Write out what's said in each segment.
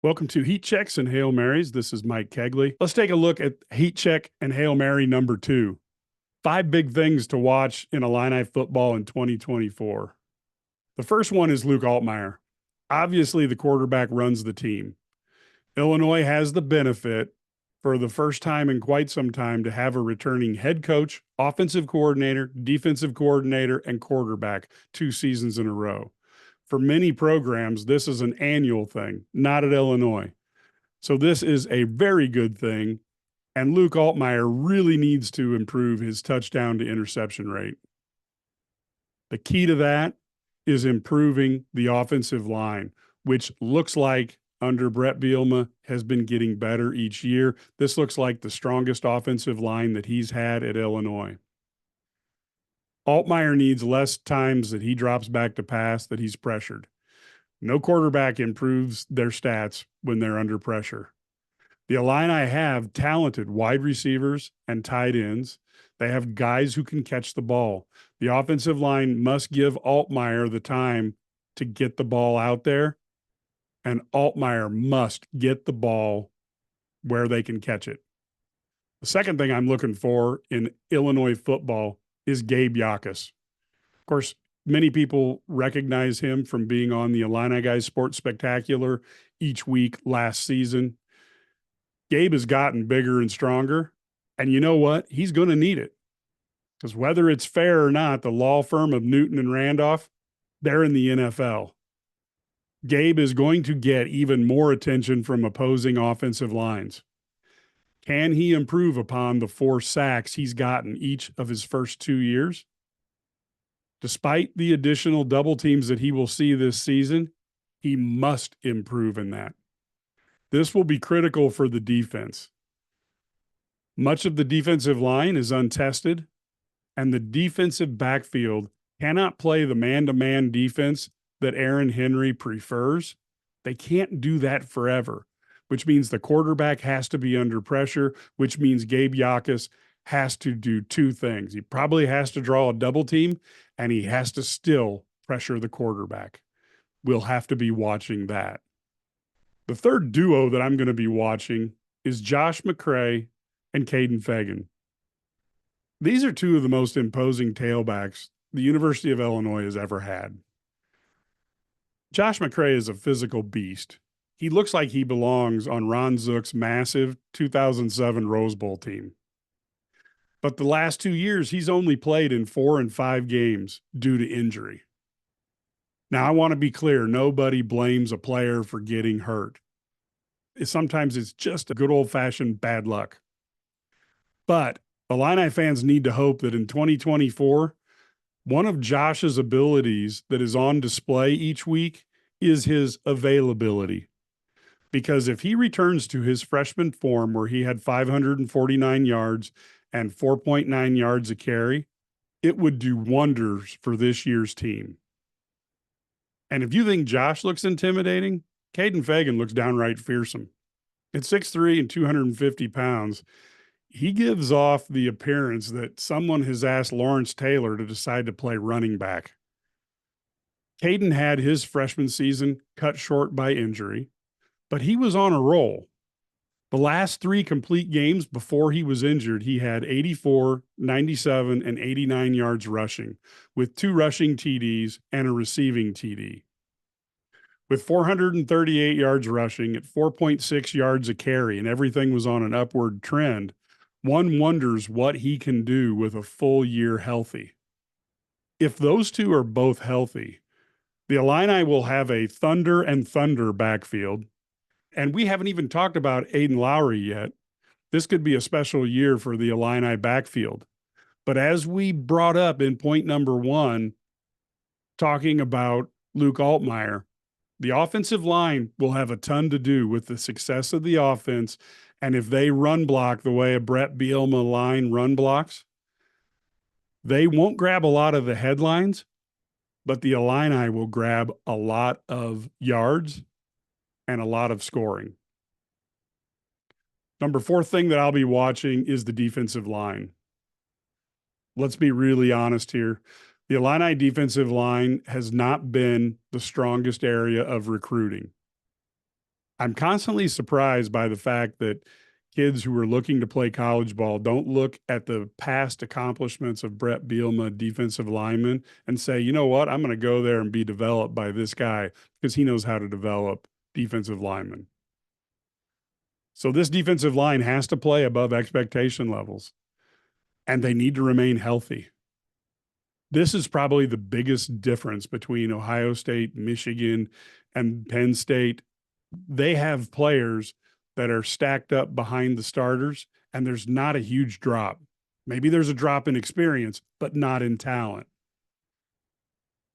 Welcome to Heat Checks and Hail Marys. This is Mike Kegley. Let's take a look at Heat Check and Hail Mary number 2. 5 big things to watch in Illini football in 2024. The first one is Luke Altmyer. Obviously, the quarterback runs the team. Illinois has the benefit, for the first time in quite some time, to have a returning head coach, offensive coordinator, defensive coordinator, and quarterback 2 seasons in a row. For many programs, this is an annual thing, not at Illinois. So this is a very good thing, and Luke Altmyer really needs to improve his touchdown to interception rate. The key to that is improving the offensive line, which looks like under Brett Bielema has been getting better each year. This looks like the strongest offensive line that he's had at Illinois. Altmyer needs less times that he drops back to pass, that he's pressured. No quarterback improves their stats when they're under pressure. The Illini have talented wide receivers and tight ends. They have guys who can catch the ball. The offensive line must give Altmyer the time to get the ball out there, and Altmyer must get the ball where they can catch it. The second thing I'm looking for in Illinois football is Gabe Jacas. Of course, many people recognize him from being on the Illini Guys Sports Spectacular each week last season. Gabe has gotten bigger and stronger, and you know what? He's going to need it, because whether it's fair or not, the law firm of Newton and Randolph, they're in the NFL. Gabe is going to get even more attention from opposing offensive lines. Can he improve upon the 4 sacks he's gotten each of his first 2 years? Despite the additional double teams that he will see this season, he must improve in that. This will be critical for the defense. Much of the defensive line is untested, and the defensive backfield cannot play the man-to-man defense that Aaron Henry prefers. They can't do that forever, which means the quarterback has to be under pressure, which means Gabe Jacas has to do 2 things. He probably has to draw a double team, and he has to still pressure the quarterback. We'll have to be watching that. The third duo that I'm going to be watching is Josh McCray and Kaden Feagin. These are 2 of the most imposing tailbacks the University of Illinois has ever had. Josh McCray is a physical beast. He looks like he belongs on Ron Zook's massive 2007 Rose Bowl team. But the last 2 years, he's only played in 4 and 5 games due to injury. Now, I want to be clear, nobody blames a player for getting hurt. Sometimes it's just a good old-fashioned bad luck. But Illini fans need to hope that in 2024, one of Josh's abilities that is on display each week is his availability. Because if he returns to his freshman form where he had 549 yards and 4.9 yards a carry, it would do wonders for this year's team. And if you think Josh looks intimidating, Kaden Feagin looks downright fearsome. At 6'3" and 250 pounds, he gives off the appearance that someone has asked Lawrence Taylor to decide to play running back. Kaden had his freshman season cut short by injury, but he was on a roll. The last 3 complete games before he was injured, he had 84, 97, and 89 yards rushing, with 2 rushing TDs and a receiving TD. With 438 yards rushing at 4.6 yards a carry, and everything was on an upward trend, one wonders what he can do with a full year healthy. If those 2 are both healthy, the Illini will have a thunder and thunder backfield. And we haven't even talked about Aiden Lowry yet. This could be a special year for the Illini backfield. But as we brought up in point number 1, talking about Luke Altmyer, the offensive line will have a ton to do with the success of the offense. And if they run block the way a Brett Bielema line run blocks, they won't grab a lot of the headlines, but the Illini will grab a lot of yards and a lot of scoring. Number 4 thing that I'll be watching is the defensive line. Let's be really honest here. The Illini defensive line has not been the strongest area of recruiting. I'm constantly surprised by the fact that kids who are looking to play college ball don't look at the past accomplishments of Brett Bielema, defensive lineman, and say, you know what, I'm going to go there and be developed by this guy because he knows how to develop defensive linemen. So this defensive line has to play above expectation levels, and they need to remain healthy. This is probably the biggest difference between Ohio State, Michigan, and Penn State. They have players that are stacked up behind the starters, and there's not a huge drop. Maybe there's a drop in experience, but not in talent.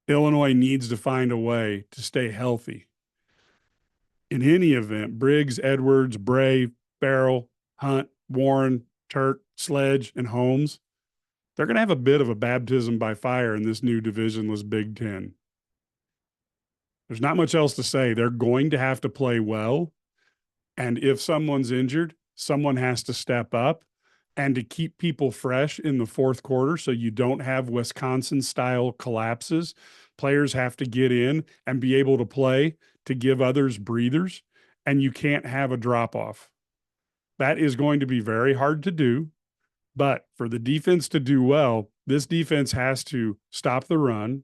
Illinois needs to find a way to stay healthy. In any event, Briggs, Edwards, Bray, Farrell, Hunt, Warren, Turk, Sledge, and Holmes, they're going to have a bit of a baptism by fire in this new divisionless Big Ten. There's not much else to say. They're going to have to play well. And if someone's injured, someone has to step up. And to keep people fresh in the fourth quarter so you don't have Wisconsin-style collapses, players have to get in and be able to play to give others breathers, and you can't have a drop-off. That is going to be very hard to do, but for the defense to do well, this defense has to stop the run,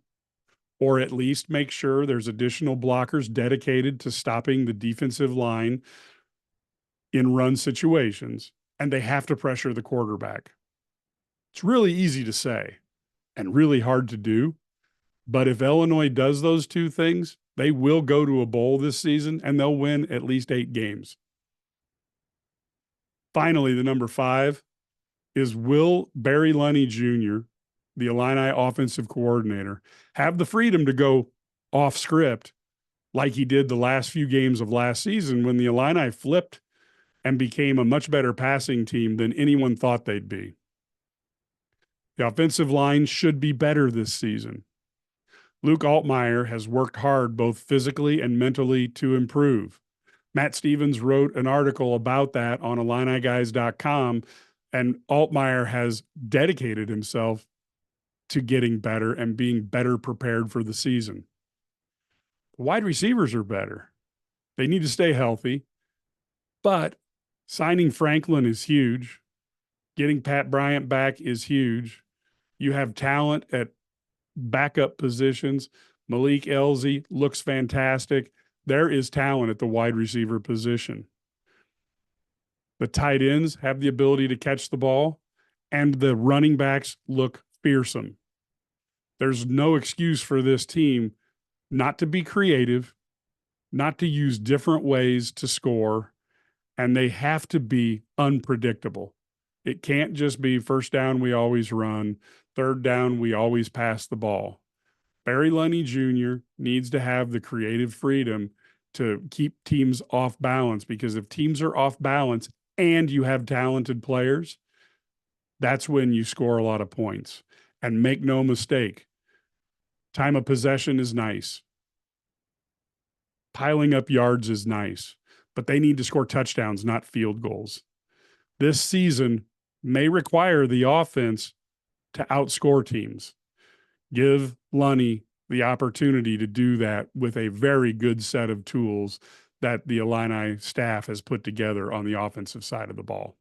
or at least make sure there's additional blockers dedicated to stopping the defensive line in run situations, and they have to pressure the quarterback. It's really easy to say and really hard to do, but if Illinois does those two things, they will go to a bowl this season, and they'll win at least 8 games. Finally, the number 5 is, will Barry Lunney Jr., the Illini offensive coordinator, have the freedom to go off script like he did the last few games of last season when the Illini flipped and became a much better passing team than anyone thought they'd be? The offensive line should be better this season. Luke Altmyer has worked hard both physically and mentally to improve. Matt Stevens wrote an article about that on IlliniGuys.com, and Altmyer has dedicated himself to getting better and being better prepared for the season. The wide receivers are better. They need to stay healthy, but signing Franklin is huge. Getting Pat Bryant back is huge. You have talent at backup positions. Malik Elzy looks fantastic. There is talent at the wide receiver position. The tight ends have the ability to catch the ball, and the running backs look fearsome. There's no excuse for this team not to be creative, not to use different ways to score, and they have to be unpredictable. It can't just be first down, we always run, third down, we always pass the ball. Barry Lunney Jr. needs to have the creative freedom to keep teams off balance, because if teams are off balance and you have talented players, that's when you score a lot of points. And make no mistake, time of possession is nice. Piling up yards is nice, but they need to score touchdowns, not field goals. This season may require the offense to outscore teams. Give Lunney the opportunity to do that with a very good set of tools that the Illini staff has put together on the offensive side of the ball.